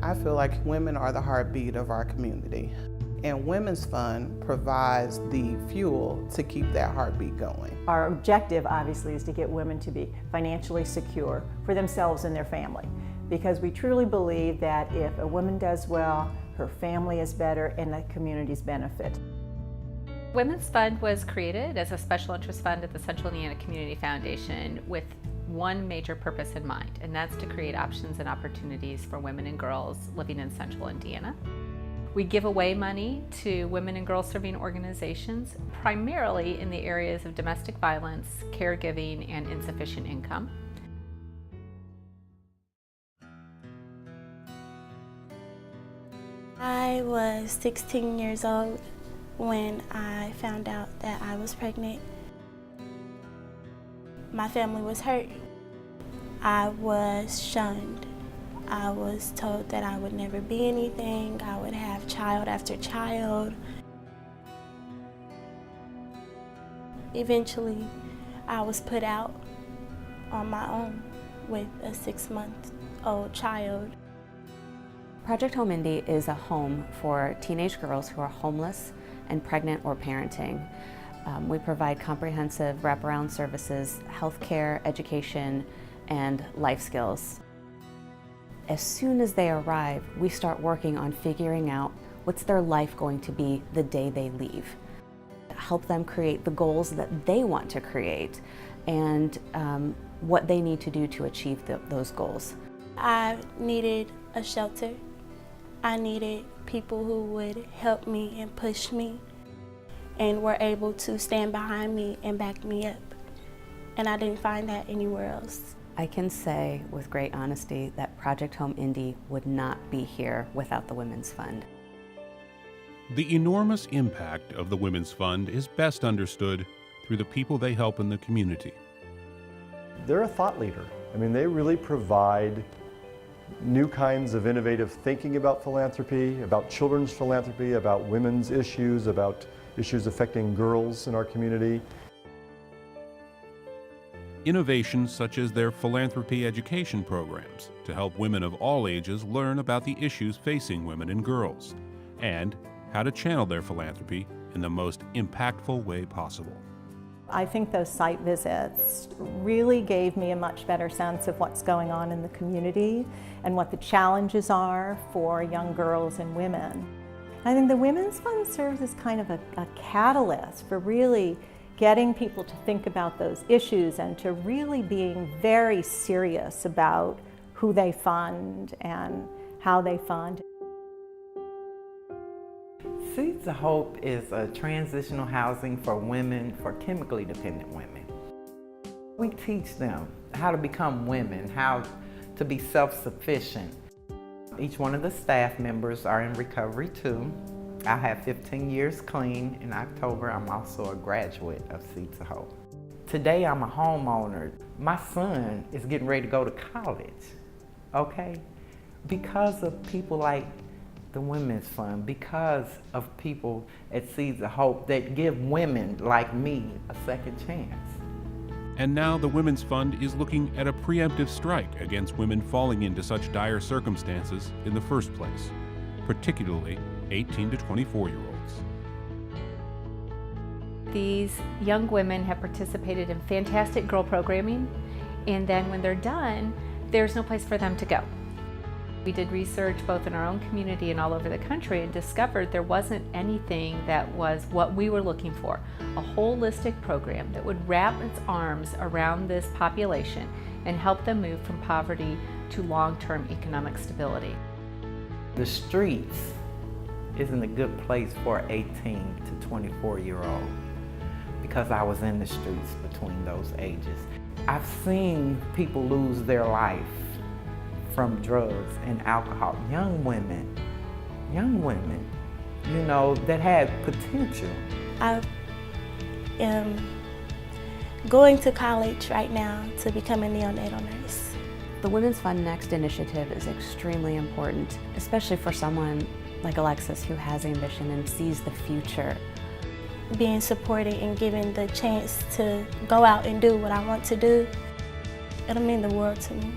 I feel like women are the heartbeat of our community, and Women's Fund provides the fuel to keep that heartbeat going. Our objective, obviously, is to get women to be financially secure for themselves and their family, because we truly believe that if a woman does well, her family is better and the communities benefit. Women's Fund was created as a special interest fund at the Central Indiana Community Foundation with one major purpose in mind, and that's to create options and opportunities for women and girls living in Central Indiana. We give away money to women and girls serving organizations, primarily in the areas of domestic violence, caregiving, and insufficient income. I was 16 years old when I found out that I was pregnant. My family was hurt. I was shunned. I was told that I would never be anything. I would have child after child. Eventually, I was put out on my own with a 6-month-old child. Project Home Indy is a home for teenage girls who are homeless and pregnant or parenting. We provide comprehensive wraparound services, healthcare, education, and life skills. As soon as they arrive, we start working on figuring out what's their life going to be the day they leave. Help them create the goals that they want to create and what they need to do to achieve those goals. I needed a shelter. I needed people who would help me and push me and were able to stand behind me and back me up. And I didn't find that anywhere else. I can say with great honesty that Project Home Indy would not be here without the Women's Fund. The enormous impact of the Women's Fund is best understood through the people they help in the community. They're a thought leader. I mean, they really provide new kinds of innovative thinking about philanthropy, about children's philanthropy, about women's issues, about issues affecting girls in our community. Innovations such as their philanthropy education programs to help women of all ages learn about the issues facing women and girls, and how to channel their philanthropy in the most impactful way possible. I think those site visits really gave me a much better sense of what's going on in the community and what the challenges are for young girls and women. I think the Women's Fund serves as kind of a catalyst for really getting people to think about those issues and to really being very serious about who they fund and how they fund. Seeds of Hope is a transitional housing for women, for chemically dependent women. We teach them how to become women, how to be self-sufficient. Each one of the staff members are in recovery too. I have 15 years clean. In October, I'm also a graduate of Seeds of Hope. Today, I'm a homeowner. My son is getting ready to go to college, okay? Because of people like the Women's Fund, because of people at Seeds of Hope that give women like me a second chance. And now the Women's Fund is looking at a preemptive strike against women falling into such dire circumstances in the first place, particularly 18 to 24-year-olds. These young women have participated in fantastic girl programming, and then when they're done, there's no place for them to go. We did research both in our own community and all over the country and discovered there wasn't anything that was what we were looking for, a holistic program that would wrap its arms around this population and help them move from poverty to long-term economic stability. The streets isn't a good place for 18 to 24-year-old because I was in the streets between those ages. I've seen people lose their life from drugs and alcohol. Young women, you know, that had potential. I am going to college right now to become a neonatal nurse. The Women's Fund Next initiative is extremely important, especially for someone like Alexis who has ambition and sees the future. Being supported and given the chance to go out and do what I want to do, it'll mean the world to me.